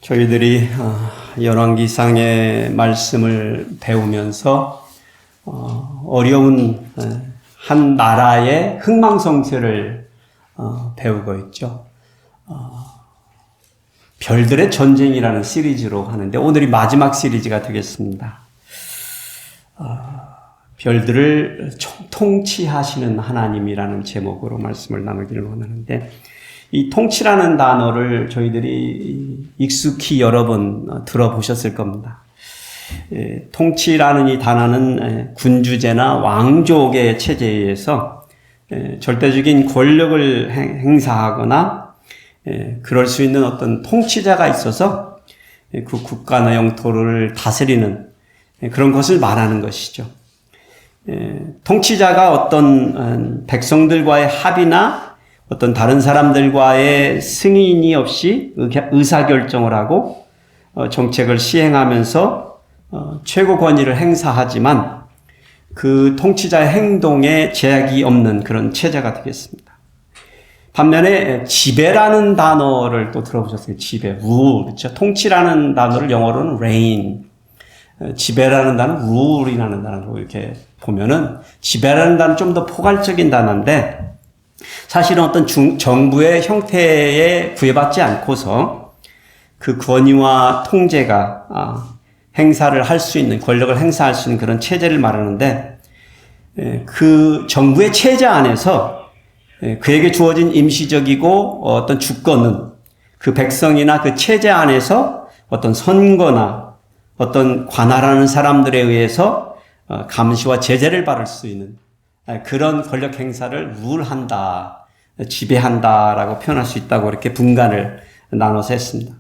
저희들이 열왕기상의 말씀을 배우면서 어려운 한 나라의 흥망성쇠를 배우고 있죠. 별들의 전쟁이라는 시리즈로 하는데 오늘이 마지막 시리즈가 되겠습니다. 별들을 통치하시는 하나님이라는 제목으로 말씀을 나누기를 원하는데, 이 통치라는 단어를 저희들이 익숙히 여러 번 들어보셨을 겁니다. 통치라는 이 단어는 군주제나 왕족의 체제에 의해서 절대적인 권력을 행사하거나 그럴 수 있는 어떤 통치자가 있어서 그 국가나 영토를 다스리는 그런 것을 말하는 것이죠. 통치자가 어떤 백성들과의 합의나 어떤 다른 사람들과의 승인이 없이 의사결정을 하고 정책을 시행하면서 최고 권위를 행사하지만 그 통치자의 행동에 제약이 없는 그런 체제가 되겠습니다. 반면에 지배라는 단어를 또 들어보셨어요. 지배, rule. 그렇죠? 통치라는 단어를 영어로는 reign. 지배라는 단어는 rule이라는 단어로 이렇게 보면은 지배라는 단어는 좀 더 포괄적인 단어인데, 사실은 어떤 정부의 형태에 구애받지 않고서 그 권위와 통제가 행사를 할 수 있는, 권력을 행사할 수 있는 그런 체제를 말하는데, 그 정부의 체제 안에서 그에게 주어진 임시적이고 어떤 주권은 그 백성이나 그 체제 안에서 어떤 선거나 어떤 관할하는 사람들에 의해서 감시와 제재를 받을 수 있는 그런 권력 행사를 룰한다, 지배한다라고 표현할 수 있다고 이렇게 분간을 나눠서 했습니다.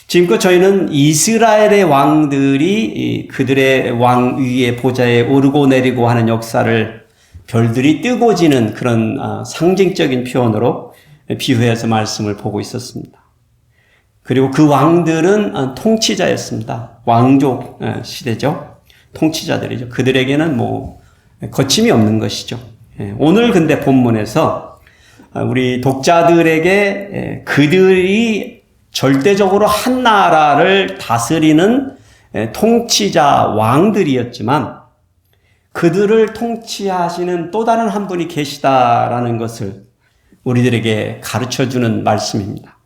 지금껏 저희는 이스라엘의 왕들이 그들의 왕위의 보좌에 오르고 내리고 하는 역사를 별들이 뜨고 지는 그런 상징적인 표현으로 비유해서 말씀을 보고 있었습니다. 그리고 그 왕들은 통치자였습니다. 왕족 시대죠. 통치자들이죠. 그들에게는 거침이 없는 것이죠. 오늘 근데 본문에서 우리 독자들에게 그들이 절대적으로 한 나라를 다스리는 통치자 왕들이었지만 그들을 통치하시는 또 다른 한 분이 계시다라는 것을 우리들에게 가르쳐주는 말씀입니다.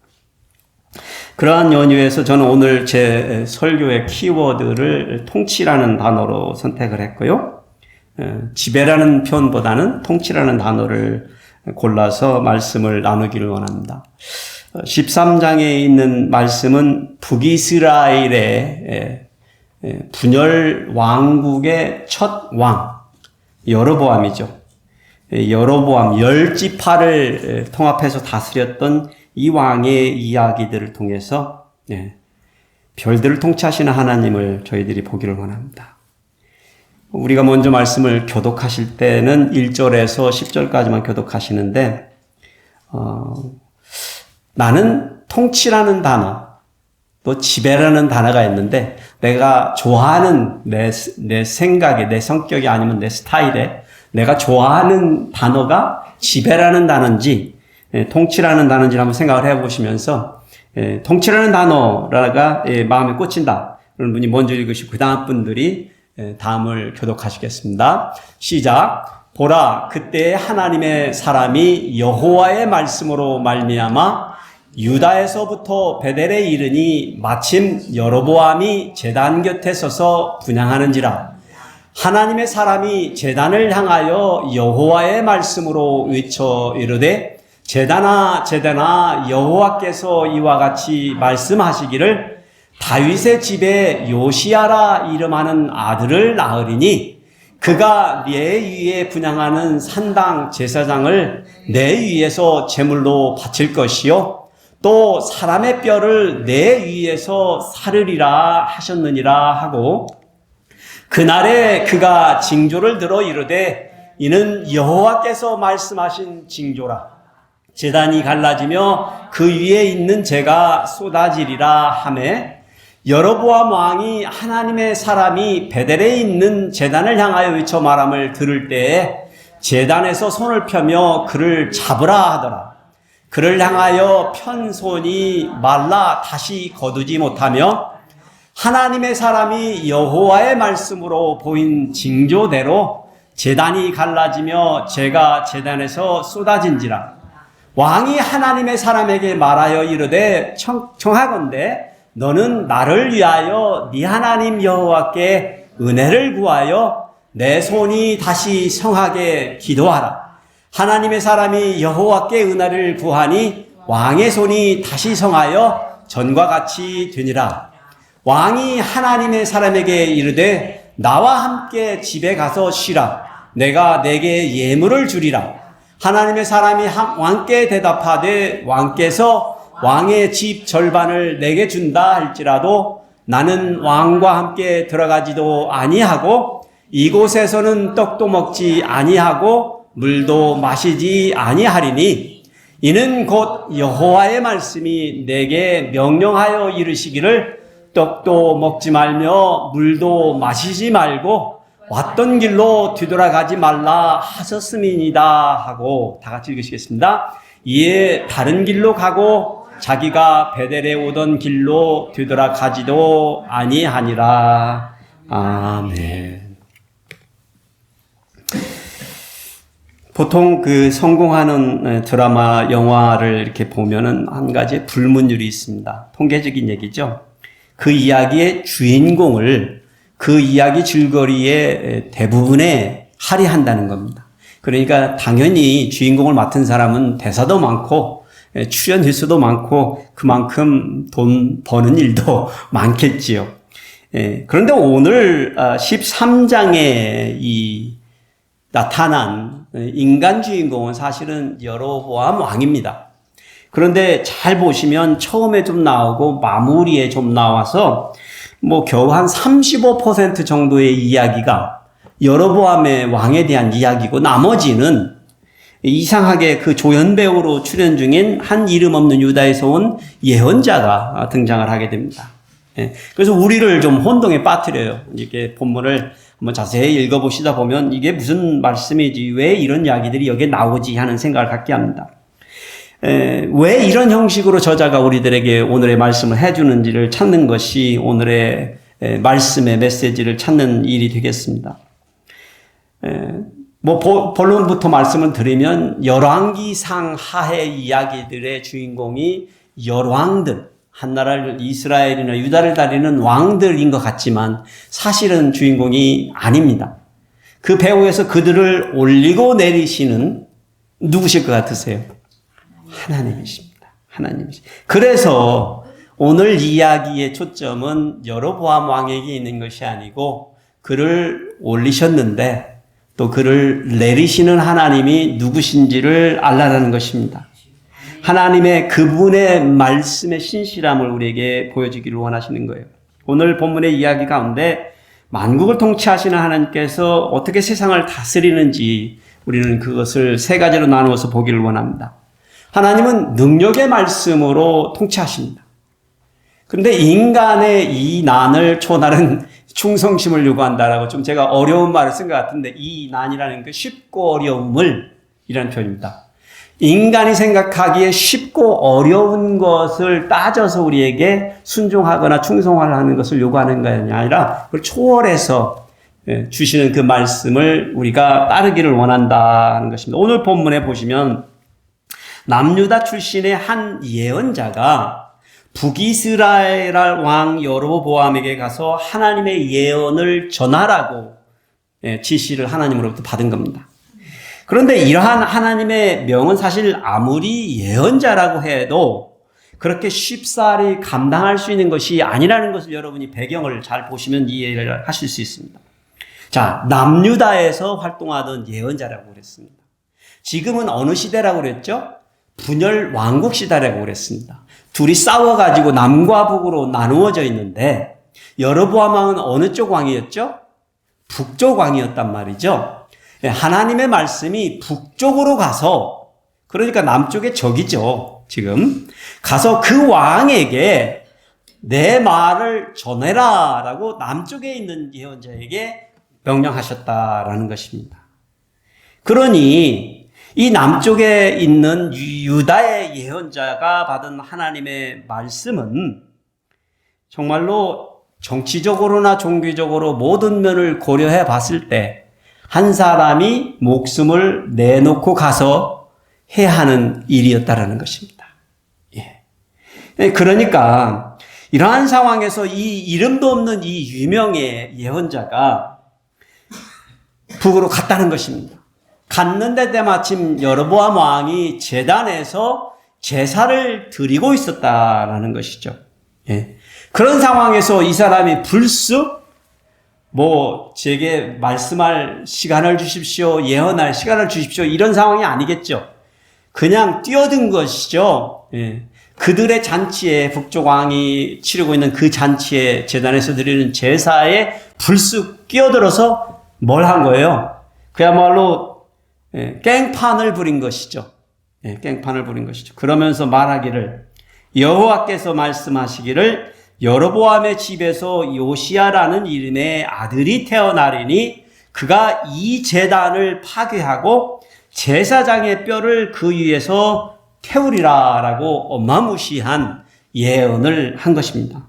그러한 연유에서 저는 오늘 제 설교의 키워드를 통치라는 단어로 선택을 했고요. 지배라는 표현보다는 통치라는 단어를 골라서 말씀을 나누기를 원합니다. 13장에 있는 말씀은 북이스라엘의 분열 왕국의 첫 왕, 여로보암이죠. 여로보암 10지파를 통합해서 다스렸던 이 왕의 이야기들을 통해서 별들을 통치하시는 하나님을 저희들이 보기를 원합니다. 우리가 먼저 말씀을 교독하실 때는 1절에서 10절까지만 교독하시는데, 나는 통치라는 단어, 또 지배라는 단어가 있는데, 내가 좋아하는 내 생각에, 내 성격이 아니면 내 스타일에 내가 좋아하는 단어가 지배라는 단어인지 통치라는 단어인지 한번 생각을 해보시면서, 통치라는 단어가 마음에 꽂힌다 그런 분이 먼저 읽으시고 그 다음 분들이 다음을 교독하시겠습니다. 시작. 보라, 그때 하나님의 사람이 여호와의 말씀으로 말미암아 유다에서부터 베델에 이르니 마침 여로보암이 제단 곁에 서서 분향하는지라. 하나님의 사람이 제단을 향하여 여호와의 말씀으로 외쳐 이르되, 제단아 제단아 여호와께서 이와 같이 말씀하시기를 다윗의 집에 요시야라 이름하는 아들을 낳으리니 그가 내 위에 분향하는 산당 제사장을 내 위에서 제물로 바칠 것이요 또 사람의 뼈를 내 위에서 사르리라 하셨느니라 하고, 그날에 그가 징조를 들어 이르되 이는 여호와께서 말씀하신 징조라. 제단이 갈라지며 그 위에 있는 재가 쏟아지리라 하매, 여로보암 왕이 하나님의 사람이 베델에 있는 제단을 향하여 외쳐 말함을 들을 때에 제단에서 손을 펴며 그를 잡으라 하더라. 그를 향하여 편 손이 말라 다시 거두지 못하며 하나님의 사람이 여호와의 말씀으로 보인 징조대로 제단이 갈라지며 재가 제단에서 쏟아진지라. 왕이 하나님의 사람에게 말하여 이르되 청하건대 너는 나를 위하여 네 하나님 여호와께 은혜를 구하여 내 손이 다시 성하게 기도하라. 하나님의 사람이 여호와께 은혜를 구하니 왕의 손이 다시 성하여 전과 같이 되니라. 왕이 하나님의 사람에게 이르되 나와 함께 집에 가서 쉬라. 내가 내게 예물을 주리라. 하나님의 사람이 왕께 대답하되 왕께서 왕의 집 절반을 내게 준다 할지라도 나는 왕과 함께 들어가지도 아니하고 이곳에서는 떡도 먹지 아니하고 물도 마시지 아니하리니 이는 곧 여호와의 말씀이 내게 명령하여 이르시기를 떡도 먹지 말며 물도 마시지 말고 왔던 길로 뒤돌아가지 말라 하셨음이니이다 하고 다 같이 읽으시겠습니다. 이에 다른 길로 가고 자기가 베델에 오던 길로 뒤돌아가지도 아니하니라. 아멘. 보통 그 성공하는 드라마, 영화를 이렇게 보면은 한 가지 불문율이 있습니다. 통계적인 얘기죠. 그 이야기의 주인공을 그 이야기 줄거리의 대부분에 할애한다는 겁니다. 그러니까 당연히 주인공을 맡은 사람은 대사도 많고 출연 횟수도 많고 그만큼 돈 버는 일도 많겠지요. 그런데 오늘 13장에 이 나타난 인간 주인공은 사실은 여로보암 왕입니다. 그런데 잘 보시면 처음에 좀 나오고 마무리에 좀 나와서 뭐 겨우 한 35% 정도의 이야기가 여로보암의 왕에 대한 이야기고 나머지는 이상하게 그 조연배우로 출연 중인 한 이름 없는 유다에서 온 예언자가 등장을 하게 됩니다. 그래서 우리를 좀 혼동에 빠뜨려요. 이렇게 본문을 한번 자세히 읽어보시다 보면 이게 무슨 말씀이지, 왜 이런 이야기들이 여기에 나오지 하는 생각을 갖게 합니다. 왜 이런 형식으로 저자가 우리들에게 오늘의 말씀을 해주는지를 찾는 것이 오늘의 말씀의 메시지를 찾는 일이 되겠습니다. 본론부터 말씀을 드리면 열왕기상 하해 이야기들의 주인공이 열왕들, 한나라를 이스라엘이나 유다를 다리는 왕들인 것 같지만 사실은 주인공이 아닙니다. 그 배후에서 그들을 올리고 내리시는 누구실 것 같으세요? 하나님이십니다. 하나님이십니다. 그래서 오늘 이야기의 초점은 여로보암 왕에게 있는 것이 아니고 그를 올리셨는데 또 그를 내리시는 하나님이 누구신지를 알라라는 것입니다. 하나님의 그분의 말씀의 신실함을 우리에게 보여주기를 원하시는 거예요. 오늘 본문의 이야기 가운데 만국을 통치하시는 하나님께서 어떻게 세상을 다스리는지 우리는 그것을 세 가지로 나누어서 보기를 원합니다. 하나님은 능력의 말씀으로 통치하십니다. 그런데 인간의 이 난을 초날은 충성심을 요구한다라고 좀 제가 어려운 말을 쓴 것 같은데 이 난이라는 그 쉽고 어려움을 이라는 표현입니다. 인간이 생각하기에 쉽고 어려운 것을 따져서 우리에게 순종하거나 충성하는 것을 요구하는 것이 아니라 그걸 초월해서 주시는 그 말씀을 우리가 따르기를 원한다는 것입니다. 오늘 본문에 보시면 남유다 출신의 한 예언자가 북이스라엘 왕 여로보암에게 가서 하나님의 예언을 전하라고 지시를 하나님으로부터 받은 겁니다. 그런데 이러한 하나님의 명은 사실 아무리 예언자라고 해도 그렇게 쉽사리 감당할 수 있는 것이 아니라는 것을 여러분이 배경을 잘 보시면 이해를 하실 수 있습니다. 자, 남유다에서 활동하던 예언자라고 그랬습니다. 지금은 어느 시대라고 그랬죠? 분열 왕국 시대라고 그랬습니다. 둘이 싸워가지고 남과 북으로 나누어져 있는데 여로보암 왕은 어느 쪽 왕이었죠? 북쪽 왕이었단 말이죠. 하나님의 말씀이 북쪽으로 가서, 그러니까 남쪽의 적이죠. 지금 가서 그 왕에게 내 말을 전해라 라고 남쪽에 있는 예언자에게 명령하셨다라는 것입니다. 그러니 이 남쪽에 있는 유다의 예언자가 받은 하나님의 말씀은 정말로 정치적으로나 종교적으로 모든 면을 고려해 봤을 때 한 사람이 목숨을 내놓고 가서 해야 하는 일이었다라는 것입니다. 예. 그러니까 이러한 상황에서 이 이름도 없는 이 유명의 예언자가 북으로 갔다는 것입니다. 갔는데 때마침 여로보암 왕이 제단에서 제사를 드리고 있었다라는 것이죠. 예. 그런 상황에서 이 사람이 불쑥 제게 말씀할 시간을 주십시오, 예언할 시간을 주십시오, 이런 상황이 아니겠죠. 그냥 뛰어든 것이죠. 예. 그들의 잔치에, 북쪽 왕이 치르고 있는 그 잔치에, 제단에서 드리는 제사에 불쑥 끼어들어서 뭘 한 거예요? 그야말로 깽판을 부린 것이죠. 깽판을 부린 것이죠. 그러면서 말하기를, 여호와께서 말씀하시기를 여로보암의 집에서 요시야라는 이름의 아들이 태어나리니 그가 이 제단을 파괴하고 제사장의 뼈를 그 위에서 태우리라라고 어마무시한 예언을 한 것입니다.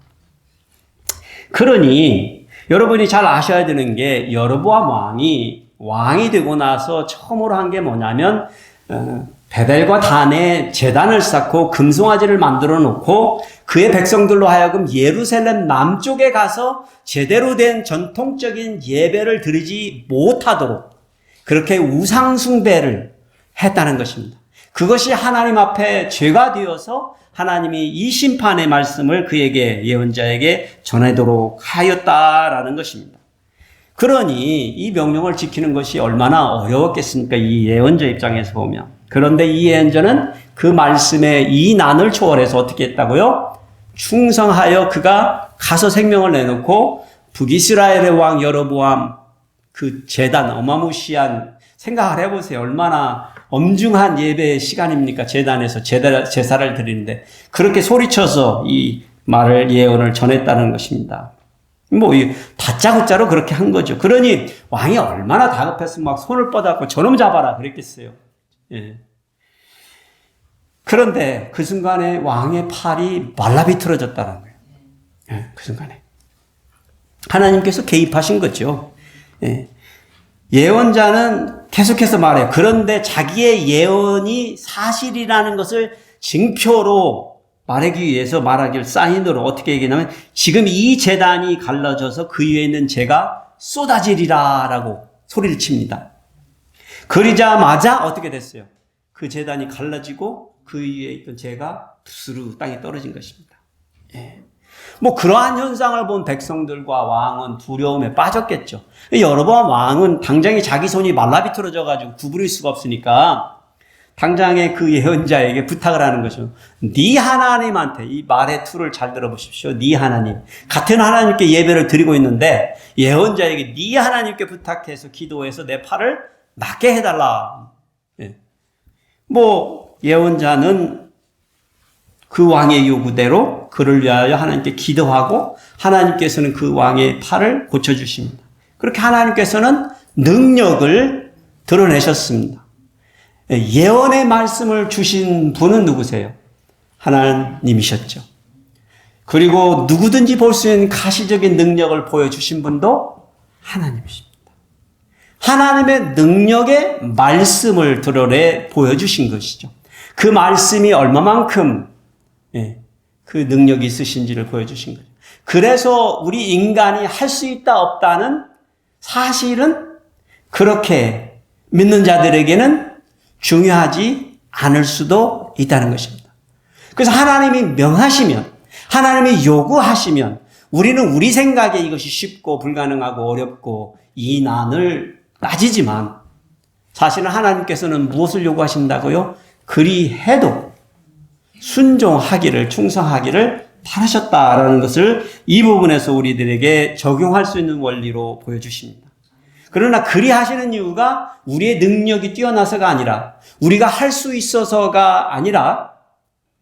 그러니 여러분이 잘 아셔야 되는 게, 여로보암 왕이 되고 나서 처음으로 한 게 뭐냐면 베델과 단에 제단을 쌓고 금송아지를 만들어 놓고 그의 백성들로 하여금 예루살렘 남쪽에 가서 제대로 된 전통적인 예배를 드리지 못하도록 그렇게 우상 숭배를 했다는 것입니다. 그것이 하나님 앞에 죄가 되어서 하나님이 이 심판의 말씀을 그에게, 예언자에게 전하도록 하였다라는 것입니다. 그러니 이 명령을 지키는 것이 얼마나 어려웠겠습니까? 이 예언자 입장에서 보면. 그런데 이 예언자는 그 말씀의 이 난을 초월해서 어떻게 했다고요? 충성하여 그가 가서 생명을 내놓고 북이스라엘의 왕 여로보암 그 제단, 어마무시한, 생각을 해보세요. 얼마나 엄중한 예배 시간입니까? 제단에서 제사를 드리는데 그렇게 소리쳐서 이 말을, 예언을 전했다는 것입니다. 다짜고짜로 그렇게 한 거죠. 그러니 왕이 얼마나 다급했으면 막 손을 뻗었고 저놈 잡아라 그랬겠어요. 예. 그런데 그 순간에 왕의 팔이 말라비틀어졌다는 거예요. 예, 그 순간에 하나님께서 개입하신 거죠. 예. 예언자는 계속해서 말해요. 그런데 자기의 예언이 사실이라는 것을 증표로 말하기 위해서, 말하기를 사인으로 어떻게 얘기하냐면, 지금 이 제단이 갈라져서 그 위에 있는 재가 쏟아지리라 라고 소리를 칩니다. 그러자마자 어떻게 됐어요? 그 제단이 갈라지고 그 위에 있던 재가 부스르 땅에 떨어진 것입니다. 예. 그러한 현상을 본 백성들과 왕은 두려움에 빠졌겠죠. 여로보암 왕은 당장에 자기 손이 말라비틀어져가지고 구부릴 수가 없으니까 당장에 그 예언자에게 부탁을 하는 거죠. 네 하나님한테, 이 말의 투를 잘 들어보십시오. 네 하나님, 같은 하나님께 예배를 드리고 있는데 예언자에게 네 하나님께 부탁해서 기도해서 내 팔을 낫게 해달라. 예. 예언자는 그 왕의 요구대로 그를 위하여 하나님께 기도하고 하나님께서는 그 왕의 팔을 고쳐주십니다. 그렇게 하나님께서는 능력을 드러내셨습니다. 예언의 말씀을 주신 분은 누구세요? 하나님이셨죠. 그리고 누구든지 볼 수 있는 가시적인 능력을 보여주신 분도 하나님이십니다. 하나님의 능력의 말씀을 드러내 보여주신 것이죠. 그 말씀이 얼마만큼 그 능력이 있으신지를 보여주신 거죠. 그래서 우리 인간이 할 수 있다 없다는 사실은 그렇게 믿는 자들에게는 중요하지 않을 수도 있다는 것입니다. 그래서 하나님이 명하시면, 하나님이 요구하시면 우리는 우리 생각에 이것이 쉽고 불가능하고 어렵고 이 난을 따지지만 사실은 하나님께서는 무엇을 요구하신다고요? 그리해도 순종하기를, 충성하기를 바라셨다라는 것을 이 부분에서 우리들에게 적용할 수 있는 원리로 보여주십니다. 그러나 그리하시는 이유가 우리의 능력이 뛰어나서가 아니라, 우리가 할 수 있어서가 아니라,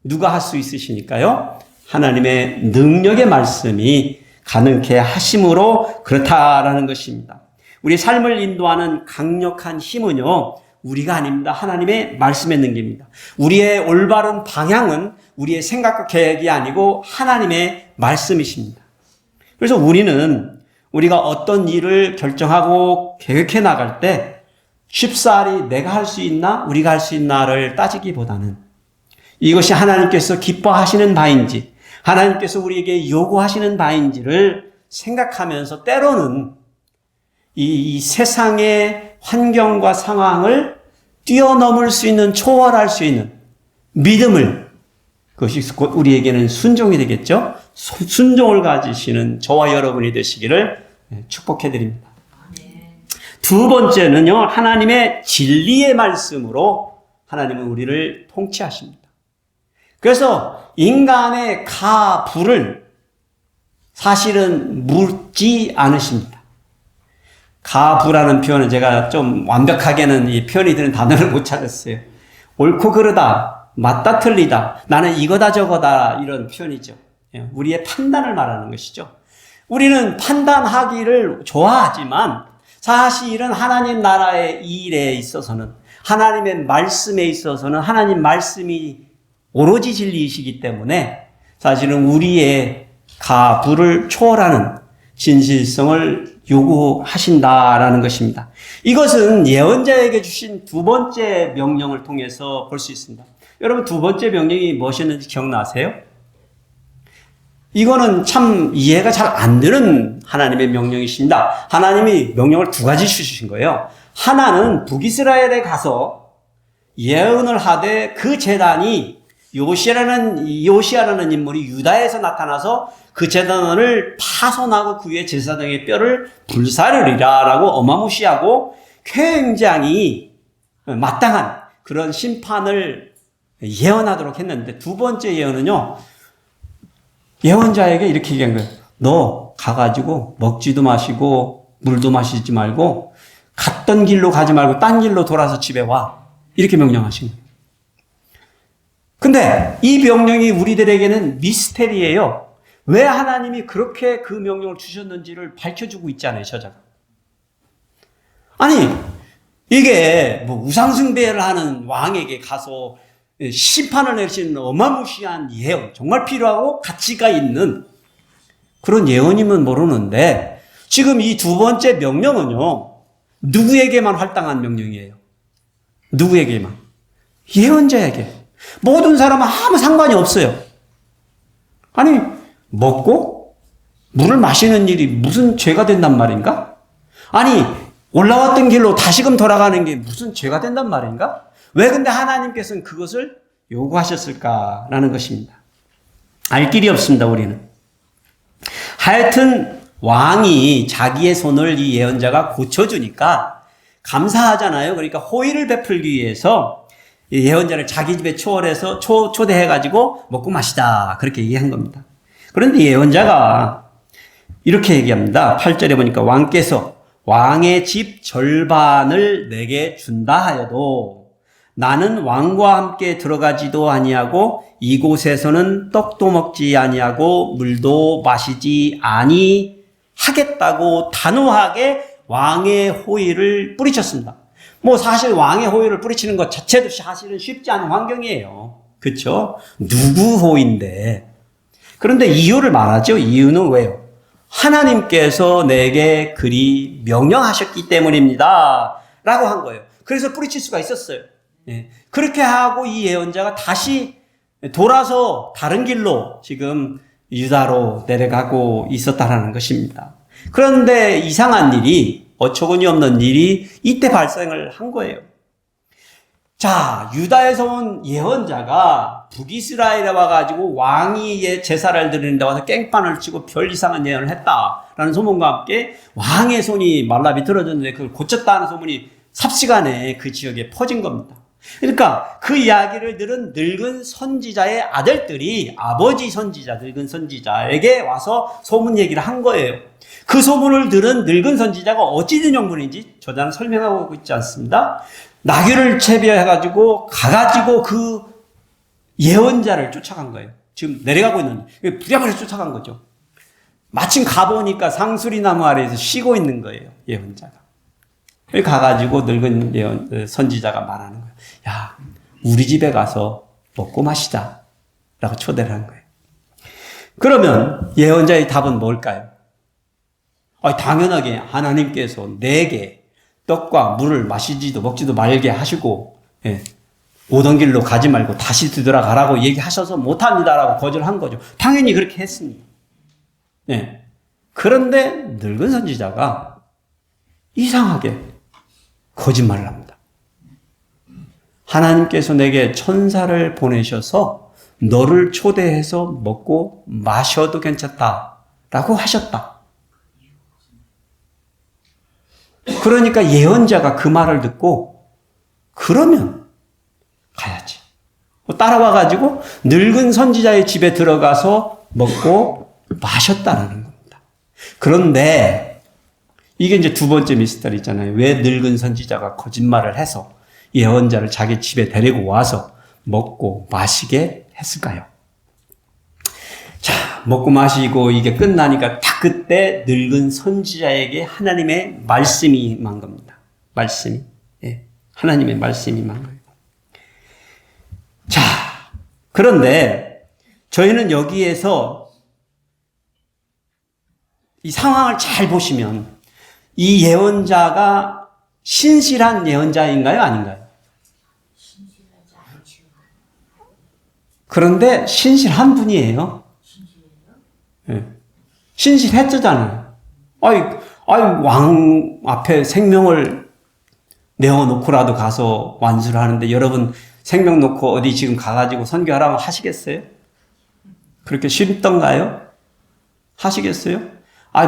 누가 할 수 있으시니까요? 하나님의 능력의 말씀이 가능케 하심으로 그렇다라는 것입니다. 우리 삶을 인도하는 강력한 힘은요, 우리가 아닙니다. 하나님의 말씀에 있는 겁니다. 우리의 올바른 방향은 우리의 생각과 계획이 아니고 하나님의 말씀이십니다. 그래서 우리가 어떤 일을 결정하고 계획해 나갈 때 쉽사리 내가 할 수 있나 우리가 할 수 있나를 따지기보다는 이것이 하나님께서 기뻐하시는 바인지 하나님께서 우리에게 요구하시는 바인지를 생각하면서 때로는 이 세상의 환경과 상황을 뛰어넘을 수 있는, 초월할 수 있는 믿음을, 그것이 곧 우리에게는 순종이 되겠죠. 순종을 가지시는 저와 여러분이 되시기를 축복해 드립니다. 두 번째는요, 하나님의 진리의 말씀으로 하나님은 우리를 통치하십니다. 그래서 인간의 가부를 사실은 묻지 않으십니다. 가부라는 표현은 제가 좀 완벽하게는 이 표현이 되는 단어를 못 찾았어요. 옳고 그르다, 맞다 틀리다, 나는 이거다 저거다 이런 표현이죠. 우리의 판단을 말하는 것이죠. 우리는 판단하기를 좋아하지만 사실은 하나님 나라의 일에 있어서는 하나님의 말씀에 있어서는 하나님 말씀이 오로지 진리이시기 때문에 사실은 우리의 가부를 초월하는 진실성을 요구하신다라는 것입니다. 이것은 예언자에게 주신 두 번째 명령을 통해서 볼 수 있습니다. 여러분 두 번째 명령이 무엇이었는지 기억나세요? 이거는 참 이해가 잘 안 되는 하나님의 명령이십니다. 하나님이 명령을 두 가지 주신 거예요. 하나는 북이스라엘에 가서 예언을 하되 그 제단이 요시아라는 인물이 유다에서 나타나서 그 제단을 파손하고 그 위에 제사장의 뼈를 불사르리라라고 어마무시하고 굉장히 마땅한 그런 심판을 예언하도록 했는데 두 번째 예언은요. 예언자에게 이렇게 얘기한 거예요. 너 가가지고 먹지도 마시고 물도 마시지 말고 갔던 길로 가지 말고 딴 길로 돌아서 집에 와. 이렇게 명령하신 거예요. 근데 이 명령이 우리들에게는 미스테리예요. 왜 하나님이 그렇게 그 명령을 주셨는지를 밝혀주고 있잖아요, 저자가. 아니, 이게 뭐 우상숭배를 하는 왕에게 가서 심판을 내리시는 어마무시한 예언, 정말 필요하고 가치가 있는 그런 예언이면 모르는데 지금 이 두 번째 명령은요, 누구에게만 할당한 명령이에요? 누구에게만? 예언자에게. 모든 사람은 아무 상관이 없어요. 아니, 먹고 물을 마시는 일이 무슨 죄가 된단 말인가? 아니, 올라왔던 길로 다시금 돌아가는 게 무슨 죄가 된단 말인가? 왜 근데 하나님께서는 그것을 요구하셨을까라는 것입니다. 알 길이 없습니다, 우리는. 하여튼 왕이 자기의 손을 이 예언자가 고쳐주니까 감사하잖아요. 그러니까 호의를 베풀기 위해서 이 예언자를 자기 집에 초월해서 초대해가지고 먹고 마시다 그렇게 얘기한 겁니다. 그런데 예언자가 이렇게 얘기합니다. 8절에 보니까 왕께서 왕의 집 절반을 내게 준다 하여도 나는 왕과 함께 들어가지도 아니하고 이곳에서는 떡도 먹지 아니하고 물도 마시지 아니하겠다고 단호하게 왕의 호의를 뿌리쳤습니다. 뭐 사실 왕의 호의를 뿌리치는 것 자체도 사실은 쉽지 않은 환경이에요. 그렇죠? 누구 호의인데. 그런데 이유를 말하죠. 이유는 왜요? 하나님께서 내게 그리 명령하셨기 때문입니다. 라고 한 거예요. 그래서 뿌리칠 수가 있었어요. 예. 그렇게 하고 이 예언자가 다시 돌아서 다른 길로 지금 유다로 내려가고 있었다라는 것입니다. 그런데 이상한 일이, 어처구니 없는 일이 이때 발생을 한 거예요. 자, 유다에서 온 예언자가 북이스라엘에 와가지고 왕이 제사를 드리는데 와서 깽판을 치고 별 이상한 예언을 했다라는 소문과 함께 왕의 손이 말라 비틀어졌는데 그걸 고쳤다는 소문이 삽시간에 그 지역에 퍼진 겁니다. 그러니까 그 이야기를 들은 늙은 선지자의 아들들이 아버지 선지자, 늙은 선지자에게 와서 소문 얘기를 한 거예요. 그 소문을 들은 늙은 선지자가 어찌 된 형분인지 저자는 설명하고 있지 않습니다. 나귀를 채비해가지고 가가지고 그 예언자를 쫓아간 거예요. 지금 내려가고 있는, 부랴부랴 쫓아간 거죠. 마침 가보니까 상수리 나무 아래에서 쉬고 있는 거예요, 예언자가. 여기 가가지고 늙은 선지자가 말하는 거예요. 야, 우리 집에 가서 먹고 마시자. 라고 초대를 한 거예요. 그러면 예언자의 답은 뭘까요? 당연하게 하나님께서 내게 떡과 물을 마시지도 먹지도 말게 하시고, 오던 길로 가지 말고 다시 뒤돌아가라고 얘기하셔서 못합니다라고 거절한 거죠. 당연히 그렇게 했습니다. 그런데 늙은 선지자가 이상하게 거짓말을 합니다. 하나님께서 내게 천사를 보내셔서 너를 초대해서 먹고 마셔도 괜찮다라고 하셨다. 그러니까 예언자가 그 말을 듣고 그러면 가야지. 따라와가지고 늙은 선지자의 집에 들어가서 먹고 마셨다라는 겁니다. 그런데 이게 이제 두 번째 미스터리 있잖아요. 왜 늙은 선지자가 거짓말을 해서 예언자를 자기 집에 데리고 와서 먹고 마시게 했을까요? 자, 먹고 마시고 이게 끝나니까 딱 그때 늙은 선지자에게 하나님의 말씀이 임한 겁니다. 말씀이. 하나님의 말씀이 임한 거예요. 자, 그런데 저희는 여기에서 이 상황을 잘 보시면 이 예언자가 신실한 예언자인가요? 아닌가요? 그런데 신실한 분이에요. 신실했잖아요. 왕 앞에 생명을 내어놓고라도 가서 완수를 하는데 여러분 생명 놓고 어디 지금 가가지고 선교하라고 하시겠어요? 그렇게 쉽던가요? 하시겠어요?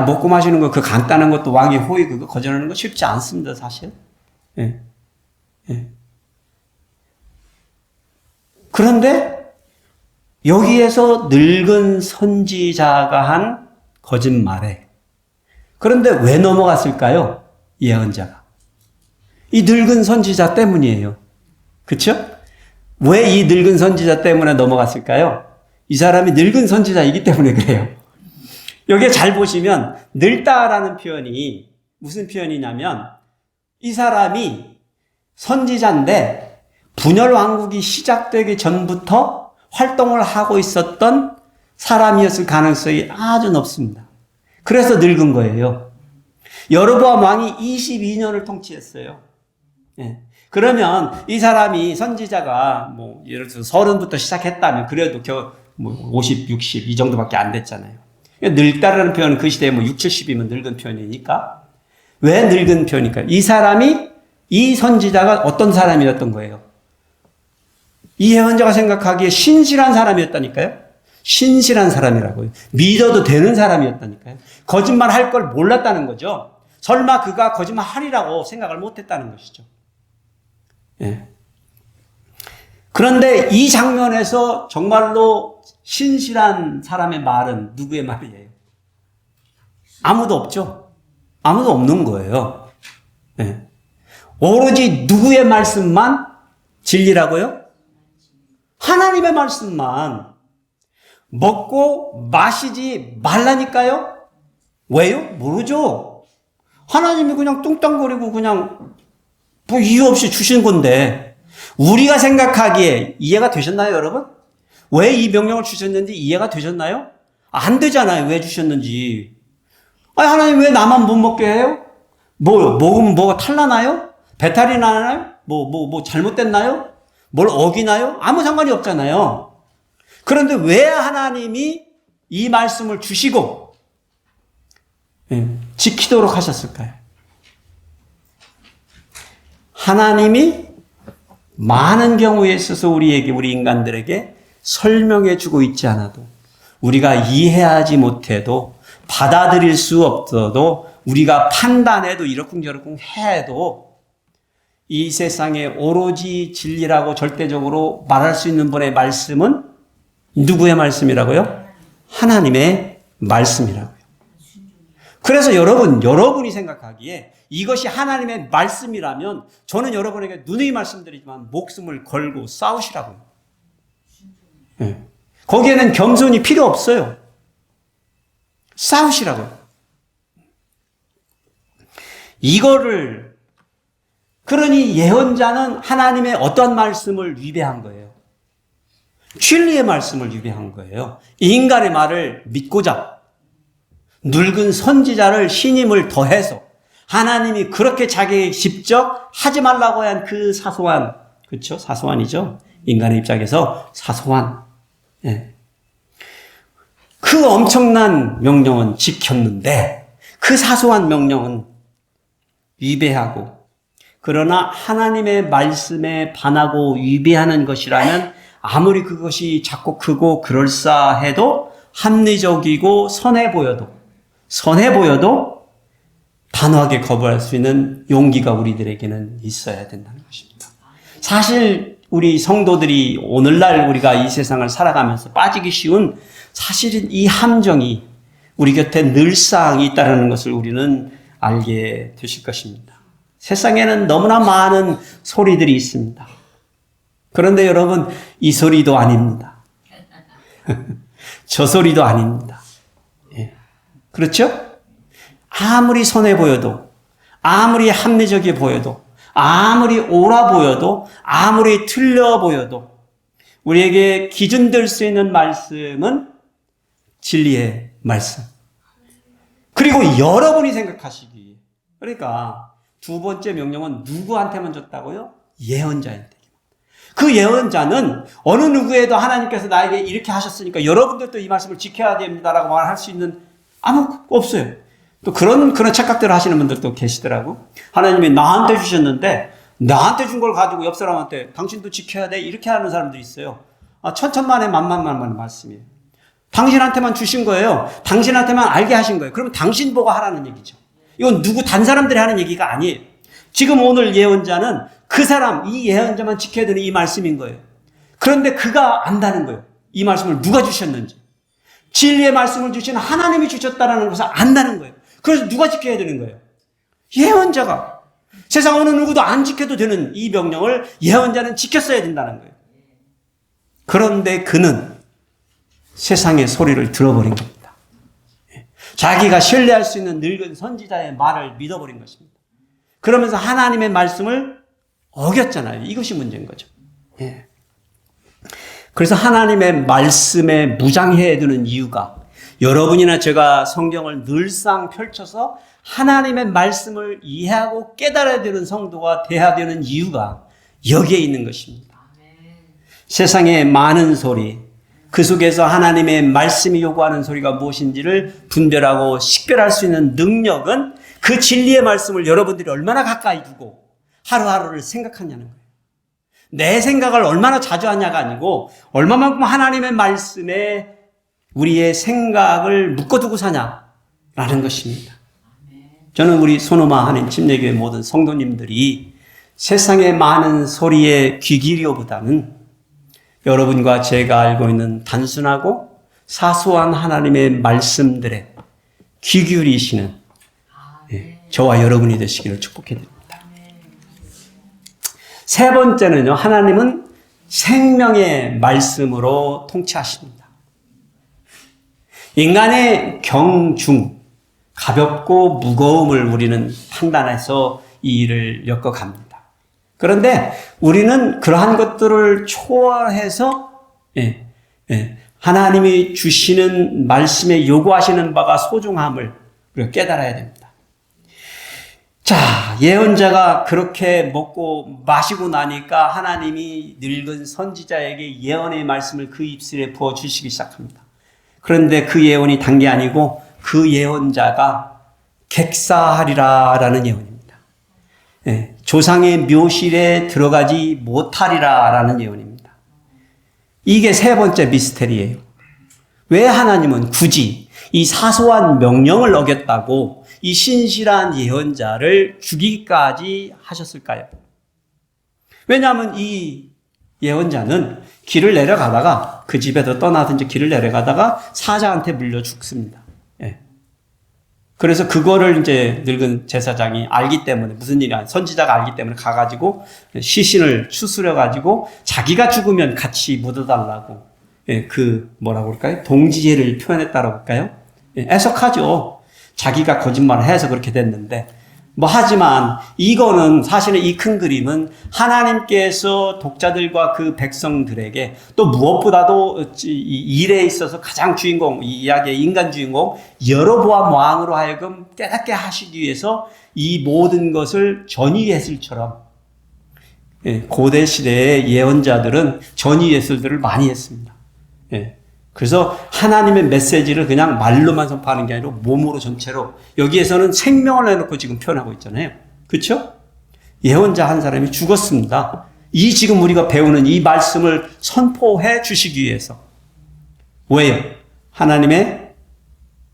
먹고 마시는 거, 그 간단한 것도 왕의 호의 그거 거절하는 거 쉽지 않습니다, 사실. 그런데 여기에서 늙은 선지자가 한 거짓말에 그런데 왜 넘어갔을까요? 예언자가. 이 늙은 선지자 때문이에요. 그렇죠? 왜 이 늙은 선지자 때문에 넘어갔을까요? 이 사람이 늙은 선지자이기 때문에 그래요. 여기에 잘 보시면 늙다라는 표현이 무슨 표현이냐면 이 사람이 선지자인데 분열 왕국이 시작되기 전부터 활동을 하고 있었던 사람이었을 가능성이 아주 높습니다. 그래서 늙은 거예요. 여로보암 왕이 22년을 통치했어요. 그러면 이 사람이 선지자가 예를 들어서 30부터 시작했다면 그래도 50, 60 이 정도밖에 안 됐잖아요. 늙다라는 표현은 그 시대에 6, 70이면 늙은 표현이니까. 왜 늙은 표현일까요? 이 사람이 이 선지자가 어떤 사람이었던 거예요? 이 예언자가 생각하기에 신실한 사람이었다니까요. 신실한 사람이라고요. 믿어도 되는 사람이었다니까요. 거짓말 할 걸 몰랐다는 거죠. 설마 그가 거짓말 하리라고 생각을 못했다는 것이죠. 그런데 이 장면에서 정말로 신실한 사람의 말은 누구의 말이에요? 아무도 없죠. 아무도 없는 거예요. 오로지 누구의 말씀만 진리라고요? 하나님의 말씀만. 먹고 마시지 말라니까요? 왜요? 모르죠. 하나님이 그냥 뚱땅거리고 그냥 이유 없이 주신 건데 우리가 생각하기에 이해가 되셨나요, 여러분? 왜 이 명령을 주셨는지 이해가 되셨나요? 안 되잖아요. 왜 주셨는지. 하나님 왜 나만 못 먹게 해요? 먹으면 뭐가 탈나나요? 배탈이 나나요? 잘못됐나요? 뭘 어기나요? 아무 상관이 없잖아요. 그런데 왜 하나님이 이 말씀을 주시고 지키도록 하셨을까요? 하나님이 많은 경우에 있어서 우리 인간들에게 설명해 주고 있지 않아도 우리가 이해하지 못해도 받아들일 수 없어도 우리가 판단해도 이러쿵저러쿵 해도 이 세상에 오로지 진리라고 절대적으로 말할 수 있는 분의 말씀은 누구의 말씀이라고요? 하나님의 말씀이라고요. 그래서 여러분이 생각하기에 이것이 하나님의 말씀이라면 저는 여러분에게 누누이 말씀드리지만 목숨을 걸고 싸우시라고요. 거기에는 겸손이 필요 없어요. 싸우시라고요. 이거를 그러니 예언자는 하나님의 어떤 말씀을 위배한 거예요? 진리의 말씀을 위배한 거예요. 인간의 말을 믿고자 늙은 선지자를 신임을 더해서 하나님이 그렇게 자기에게 직접 하지 말라고 한 그 사소한, 그렇죠? 사소한이죠. 인간의 입장에서 사소한. 예. 그 엄청난 명령은 지켰는데 그 사소한 명령은 위배하고, 그러나 하나님의 말씀에 반하고 위배하는 것이라면 아무리 그것이 작고 크고 그럴싸해도, 합리적이고 선해 보여도 단호하게 거부할 수 있는 용기가 우리들에게는 있어야 된다는 것입니다. 사실 우리 성도들이 오늘날 우리가 이 세상을 살아가면서 빠지기 쉬운 사실은 이 함정이 우리 곁에 늘상 있다는 것을 우리는 알게 되실 것입니다. 세상에는 너무나 많은 소리들이 있습니다. 그런데 여러분, 이 소리도 아닙니다. 저 소리도 아닙니다. 예. 그렇죠? 아무리 선해 보여도, 아무리 합리적이 보여도, 아무리 옳아 보여도, 아무리 틀려 보여도 우리에게 기준될 수 있는 말씀은 진리의 말씀. 그리고 여러분이 생각하시기에, 그러니까 두 번째 명령은 누구한테만 줬다고요? 예언자한테. 그 예언자는 어느 누구에도 하나님께서 나에게 이렇게 하셨으니까 여러분들도 이 말씀을 지켜야 됩니다라고 말할 수 있는 아무 없어요. 또 그런 착각들을 하시는 분들도 계시더라고. 하나님이 나한테 주셨는데 나한테 준 걸 가지고 옆 사람한테 당신도 지켜야 돼 이렇게 하는 사람들이 있어요. 천천만에 만만만만의 말씀이에요. 당신한테만 주신 거예요. 당신한테만 알게 하신 거예요. 그러면 당신 보고 하라는 얘기죠. 이건 누구 단 사람들이 하는 얘기가 아니에요. 지금 오늘 예언자는 그 사람, 이 예언자만 지켜야 되는 이 말씀인 거예요. 그런데 그가 안다는 거예요. 이 말씀을 누가 주셨는지. 진리의 말씀을 주신 하나님이 주셨다는 것을 안다는 거예요. 그래서 누가 지켜야 되는 거예요? 예언자가. 세상 어느 누구도 안 지켜도 되는 이 명령을 예언자는 지켰어야 된다는 거예요. 그런데 그는 세상의 소리를 들어버린 겁니다. 자기가 신뢰할 수 있는 늙은 선지자의 말을 믿어버린 것입니다. 그러면서 하나님의 말씀을 어겼잖아요. 이것이 문제인 거죠. 예. 그래서 하나님의 말씀에 무장해야 되는 이유가, 여러분이나 제가 성경을 늘상 펼쳐서 하나님의 말씀을 이해하고 깨달아야 되는 성도가 돼야 되는 이유가 여기에 있는 것입니다. 세상의 많은 소리, 그 속에서 하나님의 말씀이 요구하는 소리가 무엇인지를 분별하고 식별할 수 있는 능력은 그 진리의 말씀을 여러분들이 얼마나 가까이 두고 하루하루를 생각하냐는 거예요. 내 생각을 얼마나 자주 하냐가 아니고 얼마만큼 하나님의 말씀에 우리의 생각을 묶어두고 사냐라는 것입니다. 저는 우리 소노마 하나님 침례교회 모든 성도님들이 세상의 많은 소리에 귀 기울여보다는 여러분과 제가 알고 있는 단순하고 사소한 하나님의 말씀들에 귀 기울이시는 저와 여러분이 되시기를 축복해드립니다. 세 번째는요, 하나님은 생명의 말씀으로 통치하십니다. 인간의 경중, 가볍고 무거움을 우리는 판단해서 이 일을 엮어갑니다. 그런데 우리는 그러한 것들을 초월해서 하나님이 주시는 말씀에 요구하시는 바가 소중함을 우리가 깨달아야 됩니다. 자, 예언자가 그렇게 먹고 마시고 나니까 하나님이 늙은 선지자에게 예언의 말씀을 그 입술에 부어주시기 시작합니다. 그런데 그 예언이 단 게 아니고 그 예언자가 객사하리라라는 예언입니다. 조상의 묘실에 들어가지 못하리라라는 예언입니다. 이게 세 번째 미스테리예요. 왜 하나님은 굳이 이 사소한 명령을 어겼다고 이 신실한 예언자를 죽이기까지 하셨을까요? 왜냐하면 이 예언자는 길을 내려가다가 그 집에서 떠나든지 길을 내려가다가 사자한테 물려 죽습니다. 그래서 그거를 이제 늙은 제사장이 알기 때문에 무슨 일이 아니야. 선지자가 알기 때문에 가가지고 시신을 추스려가지고 자기가 죽으면 같이 묻어달라고 뭐라고 할까요? 동지애를 표현했다라고 할까요? 애석하죠. 자기가 거짓말을 해서 그렇게 됐는데 하지만 이거는 사실은 이 큰 그림은 하나님께서 독자들과 그 백성들에게 또 무엇보다도 이 일에 있어서 가장 주인공, 이 이야기의 인간 주인공 여로보암 왕으로 하여금 깨닫게 하시기 위해서 이 모든 것을 전위예술처럼, 고대 시대의 예언자들은 전위예술들을 많이 했습니다. 그래서 하나님의 메시지를 그냥 말로만 선포하는 게 아니라 몸으로 전체로, 여기에서는 생명을 내놓고 지금 표현하고 있잖아요. 그렇죠? 예언자 한 사람이 죽었습니다. 이 지금 우리가 배우는 이 말씀을 선포해 주시기 위해서. 왜요? 하나님의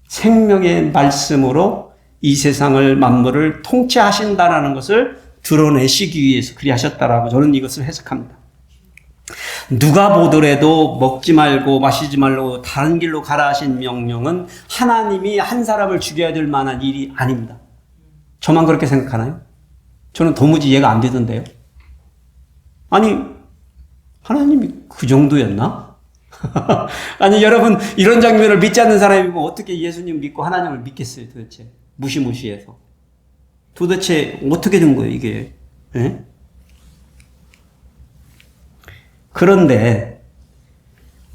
생명의 말씀으로 이 세상을 만물을 통치하신다라는 것을 드러내시기 위해서 그리 하셨다라고 저는 이것을 해석합니다. 누가 보더라도 먹지 말고 마시지 말고 다른 길로 가라 하신 명령은 하나님이 한 사람을 죽여야 될 만한 일이 아닙니다. 저만 그렇게 생각하나요? 저는 도무지 이해가 안 되던데요. 아니, 하나님이 그 정도였나? 아니, 여러분, 이런 장면을 믿지 않는 사람이면 어떻게 예수님 믿고 하나님을 믿겠어요, 도대체? 무시무시해서. 도대체 어떻게 된 거예요, 이게? 네? 그런데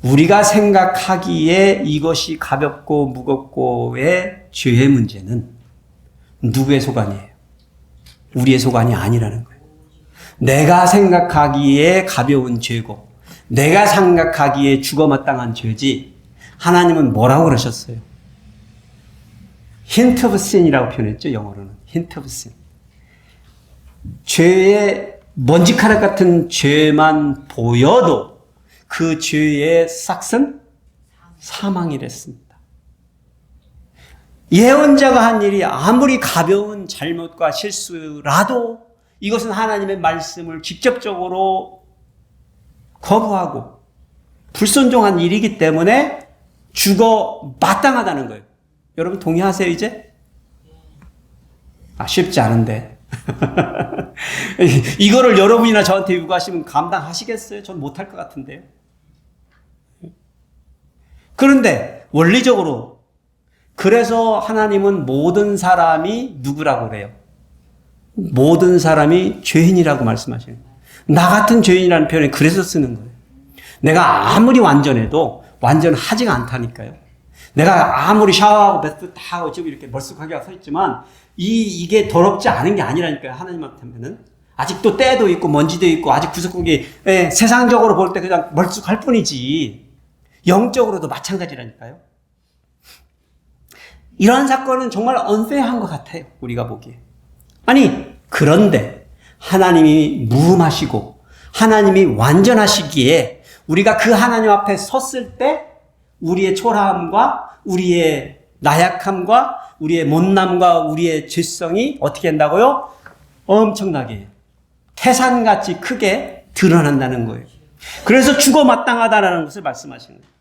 우리가 생각하기에 이것이 가볍고 무겁고의 죄의 문제는 누구의 소관이에요? 우리의 소관이 아니라는 거예요. 내가 생각하기에 가벼운 죄고 내가 생각하기에 죽어마땅한 죄지, 하나님은 뭐라고 그러셨어요? hint of sin이라고 표현했죠, 영어로는. hint of sin. 죄의 먼지카락 같은 죄만 보여도 그 죄의 싹은 사망이랬습니다. 예언자가 한 일이 아무리 가벼운 잘못과 실수라도 이것은 하나님의 말씀을 직접적으로 거부하고 불순종한 일이기 때문에 죽어 마땅하다는 거예요. 여러분 동의하세요, 이제? 쉽지 않은데. 이거를 여러분이나 저한테 요구하시면 감당하시겠어요? 전 못할 것 같은데요. 그런데 원리적으로 그래서 하나님은 모든 사람이 누구라고 그래요? 모든 사람이 죄인이라고 말씀하시는 거예요. 나 같은 죄인이라는 표현을 그래서 쓰는 거예요. 내가 아무리 완전해도 완전하지가 않다니까요. 내가 아무리 샤워하고 베스트 다 하고 지금 이렇게 멀쑥하게 서 있지만 이게 더럽지 않은 게 아니라니까요. 하나님한테는 아직도 때도 있고 먼지도 있고 아직 구석구석이 세상적으로 볼 때 그냥 멀쑥할 뿐이지 영적으로도 마찬가지라니까요. 이런 사건은 정말 unfair한 것 같아요, 우리가 보기에. 아니, 그런데 하나님이 무음하시고 하나님이 완전하시기에 우리가 그 하나님 앞에 섰을 때 우리의 초라함과 우리의 나약함과 우리의 못남과 우리의 죄성이 어떻게 한다고요? 엄청나게 태산같이 크게 드러난다는 거예요. 그래서 죽어 마땅하다라는 것을 말씀하시는 거예요.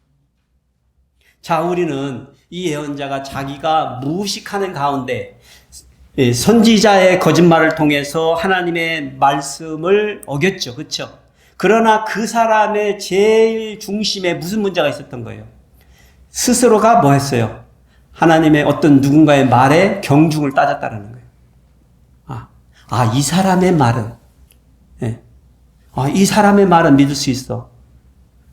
자, 우리는 이 예언자가 자기가 무식하는 가운데 선지자의 거짓말을 통해서 하나님의 말씀을 어겼죠. 그렇죠? 그러나 그 사람의 제일 중심에 무슨 문제가 있었던 거예요? 스스로가 뭐 했어요? 하나님의 어떤 누군가의 말에 경중을 따졌다는 거예요. 이 사람의 말은, 이 사람의 말은 믿을 수 있어.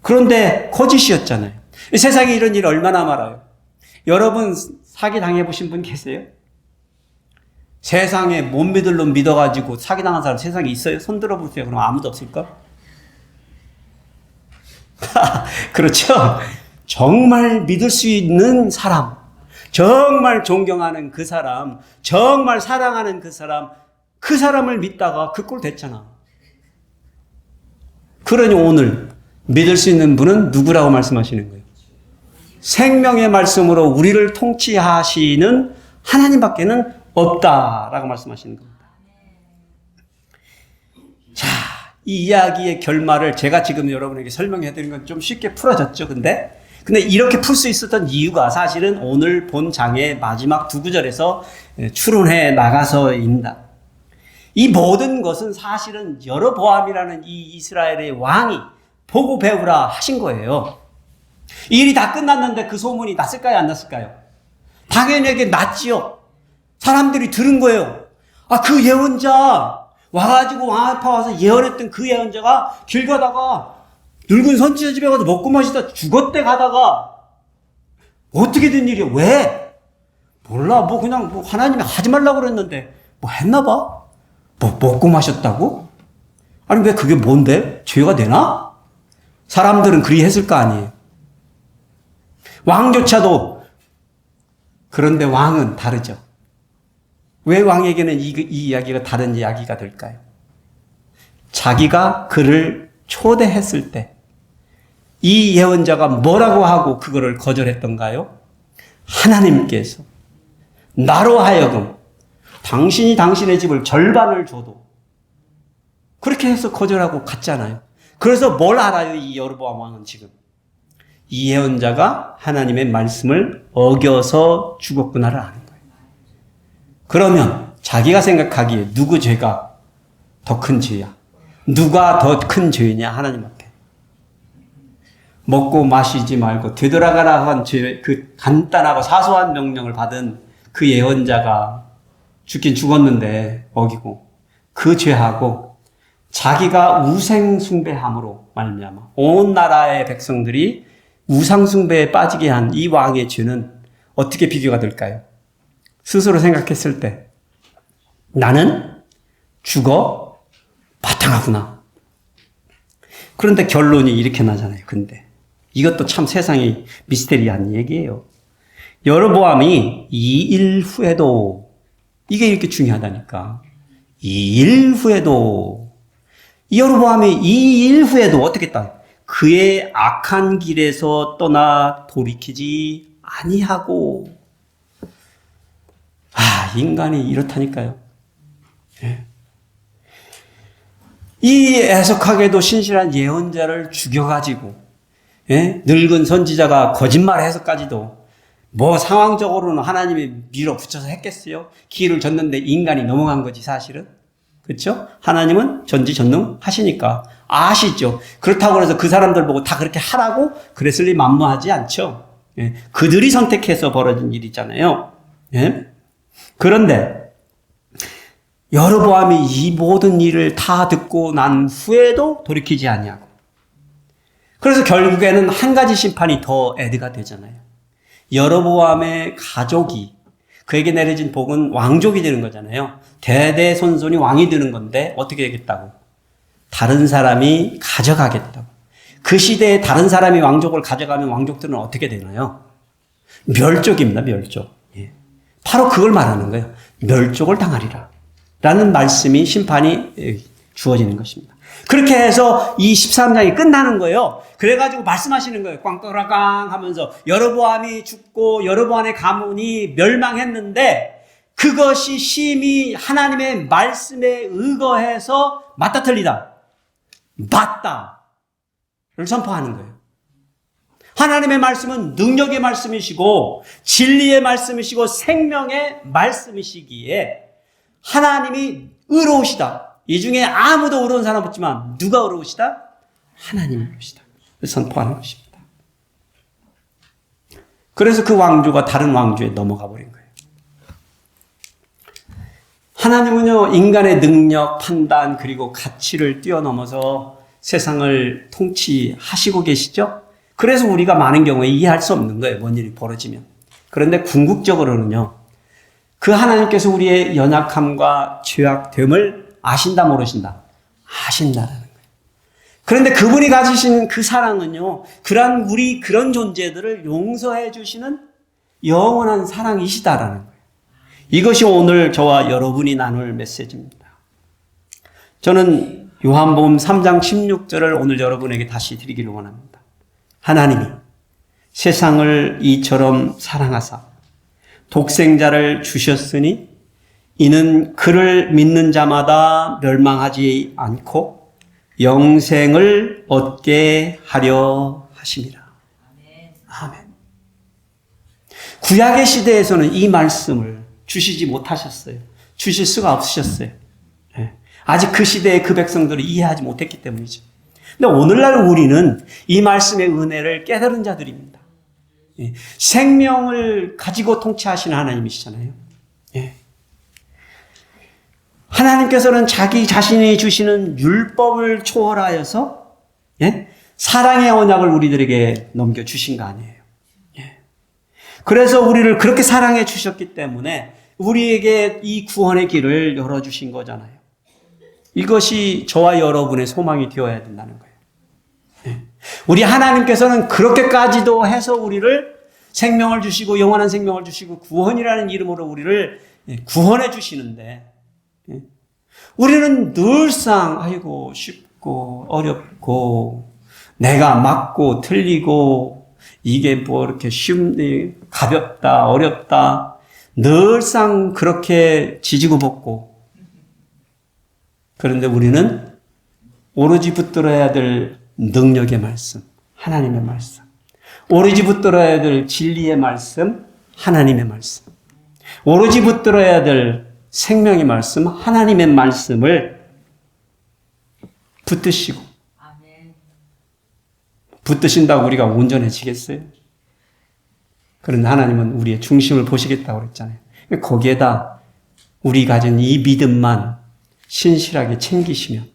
그런데 거짓이었잖아요. 세상에 이런 일 얼마나 많아요. 여러분 사기 당해보신 분 계세요? 세상에 못 믿을 놈 믿어가지고 사기당한 사람 세상에 있어요? 손 들어보세요. 그럼 아무도 없을까? 그렇죠? 정말 믿을 수 있는 사람, 정말 존경하는 그 사람, 정말 사랑하는 그 사람을 믿다가 그 꼴 됐잖아. 그러니 오늘 믿을 수 있는 분은 누구라고 말씀하시는 거예요? 생명의 말씀으로 우리를 통치하시는 하나님밖에는 없다라고 말씀하시는 겁니다. 자, 이 이야기의 결말을 제가 지금 여러분에게 설명해 드린 건 좀 쉽게 풀어졌죠. 근데 이렇게 풀 수 있었던 이유가 사실은 오늘 본 장의 마지막 두 구절에서 추론해 나가서입니다. 이 모든 것은 사실은 여로보암이라는 이 이스라엘의 왕이 보고 배우라 하신 거예요. 이 일이 다 끝났는데 그 소문이 났을까요? 안 났을까요? 당연히 났지요. 사람들이 들은 거예요. 그 예언자 와가지고 왕 앞에 와서 예언했던 그 예언자가 길 가다가 늙은 선지자 집에 가서 먹고 마시다 죽었대 가다가 어떻게 된 일이야? 왜? 몰라. 그냥 하나님이 하지 말라고 그랬는데 했나 봐. 먹고 마셨다고? 아니 왜 그게 뭔데? 죄가 되나? 사람들은 그리 했을 거 아니에요. 왕조차도. 그런데 왕은 다르죠. 왜 왕에게는 이 이야기가 다른 이야기가 될까요? 자기가 그를 초대했을 때 이 예언자가 뭐라고 하고 그거를 거절했던가요? 하나님께서 나로 하여금 당신이 당신의 집을 절반을 줘도 그렇게 해서 거절하고 갔잖아요. 그래서 뭘 알아요? 이 여로보암 왕은 지금 이 예언자가 하나님의 말씀을 어겨서 죽었구나를 아는 거예요. 그러면 자기가 생각하기에 누구 죄가 더 큰 죄야? 누가 더 큰 죄냐? 하나님 앞에. 먹고 마시지 말고 되돌아가라 한 죄, 그 간단하고 사소한 명령을 받은 그 예언자가 죽긴 죽었는데 어기고 그 죄하고 자기가 우상 숭배함으로 말미암아 온 나라의 백성들이 우상 숭배에 빠지게 한 이 왕의 죄는 어떻게 비교가 될까요? 스스로 생각했을 때 나는 죽어 마땅하구나. 그런데 결론이 이렇게 나잖아요. 근데 이것도 참 세상이 미스테리한 얘기예요. 여로보암이 2일 후에도 이게 이렇게 중요하다니까. 2일 후에도 여로보암이 2일 후에도 어떻게 했다? 그의 악한 길에서 떠나 돌이키지 아니하고. 인간이 이렇다니까요. 이 애석하게도 신실한 예언자를 죽여가지고 늙은 선지자가 거짓말해서까지도 상황적으로는 하나님이 밀어붙여서 했겠어요? 기회를 줬는데 인간이 넘어간 거지 사실은. 그렇죠? 하나님은 전지전능하시니까 아시죠. 그렇다고 해서 그 사람들 보고 다 그렇게 하라고 그랬을리 만무하지 않죠. 그들이 선택해서 벌어진 일이잖아요. 그런데 여로보암이 이 모든 일을 다 듣고 난 후에도 돌이키지 아니하고, 그래서 결국에는 한 가지 심판이 더 애드가 되잖아요. 여로보암의 가족이, 그에게 내려진 복은 왕족이 되는 거잖아요. 대대손손이 왕이 되는 건데 어떻게 되겠다고? 다른 사람이 가져가겠다고. 그 시대에 다른 사람이 왕족을 가져가면 왕족들은 어떻게 되나요? 멸족입니다. 멸족. 바로 그걸 말하는 거예요. 멸족을 당하리라 라는 말씀이, 심판이 주어지는 것입니다. 그렇게 해서 이 13장이 끝나는 거예요. 그래가지고 말씀하시는 거예요. 꽝떠라꽝 하면서 여로보암이 죽고 여로보암의 가문이 멸망했는데 그것이 심히 하나님의 말씀에 의거해서 맞다 틀리다, 맞다를 선포하는 거예요. 하나님의 말씀은 능력의 말씀이시고 진리의 말씀이시고 생명의 말씀이시기에 하나님이 의로우시다. 이 중에 아무도 의로운 사람 없지만 누가 의로우시다? 하나님이 의로우시다. 선포하는 것입니다. 그래서 그 왕조가 다른 왕조에 넘어가 버린 거예요. 하나님은요, 인간의 능력, 판단, 그리고 가치를 뛰어넘어서 세상을 통치하시고 계시죠? 그래서 우리가 많은 경우에 이해할 수 없는 거예요. 뭔 일이 벌어지면. 그런데 궁극적으로는요, 그 하나님께서 우리의 연약함과 죄악됨을 아신다, 모르신다? 아신다라는 거예요. 그런데 그분이 가지신 그 사랑은요, 우리 그런 존재들을 용서해 주시는 영원한 사랑이시다라는 거예요. 이것이 오늘 저와 여러분이 나눌 메시지입니다. 저는 요한복음 3장 16절을 오늘 여러분에게 다시 드리기를 원합니다. 하나님이 세상을 이처럼 사랑하사 독생자를 주셨으니 이는 그를 믿는 자마다 멸망하지 않고 영생을 얻게 하려 하심이라. 아멘. 구약의 시대에서는 이 말씀을 주시지 못하셨어요. 주실 수가 없으셨어요. 아직 그 시대의 그 백성들을 이해하지 못했기 때문이죠. 근데 오늘날 우리는 이 말씀의 은혜를 깨달은 자들입니다. 생명을 가지고 통치하시는 하나님이시잖아요. 하나님께서는 자기 자신이 주시는 율법을 초월하여서 사랑의 언약을 우리들에게 넘겨주신 거 아니에요. 그래서 우리를 그렇게 사랑해 주셨기 때문에 우리에게 이 구원의 길을 열어주신 거잖아요. 이것이 저와 여러분의 소망이 되어야 된다는 거예요. 우리 하나님께서는 그렇게까지도 해서 우리를 생명을 주시고 영원한 생명을 주시고 구원이라는 이름으로 우리를 구원해 주시는데 우리는 늘상 아이고 쉽고 어렵고 내가 맞고 틀리고 이게 뭐 이렇게 가볍다 어렵다 늘상 그렇게 지지고 볶고 그런데 우리는 오로지 붙들어야 될 능력의 말씀 하나님의 말씀 오로지 붙들어야 될 진리의 말씀 하나님의 말씀 오로지 붙들어야 될 생명의 말씀, 하나님의 말씀을 붙드시고 붙드신다고 우리가 온전해지겠어요? 그런데 하나님은 우리의 중심을 보시겠다고 그랬잖아요. 거기에다 우리 가진 이 믿음만 신실하게 챙기시면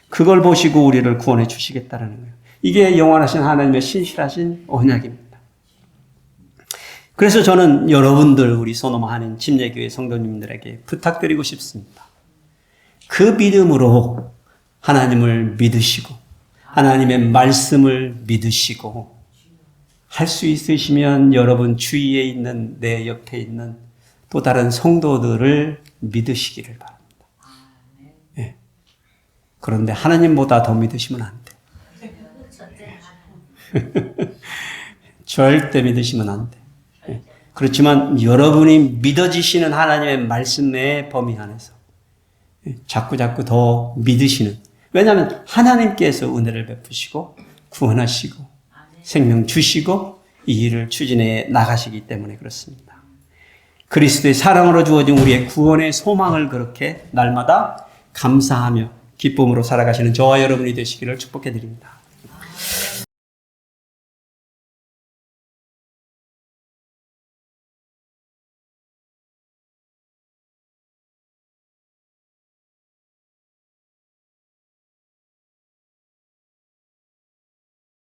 그걸 보시고 우리를 구원해 주시겠다는 거예요. 이게 영원하신 하나님의 신실하신 언약입니다. 그래서 저는 여러분들 우리 소노마 한인 침례교회 성도님들에게 부탁드리고 싶습니다. 그 믿음으로 하나님을 믿으시고 하나님의 말씀을 믿으시고 할 수 있으시면 여러분 주위에 있는 내 옆에 있는 또 다른 성도들을 믿으시기를 바랍니다. 네. 그런데 하나님보다 더 믿으시면 안 돼. 절대 믿으시면 안 돼. 그렇지만 여러분이 믿어지시는 하나님의 말씀 내의 범위 안에서 자꾸 더 믿으시는 왜냐하면 하나님께서 은혜를 베푸시고 구원하시고 생명 주시고 이 일을 추진해 나가시기 때문에 그렇습니다. 그리스도의 사랑으로 주어진 우리의 구원의 소망을 그렇게 날마다 감사하며 기쁨으로 살아가시는 저와 여러분이 되시기를 축복해 드립니다.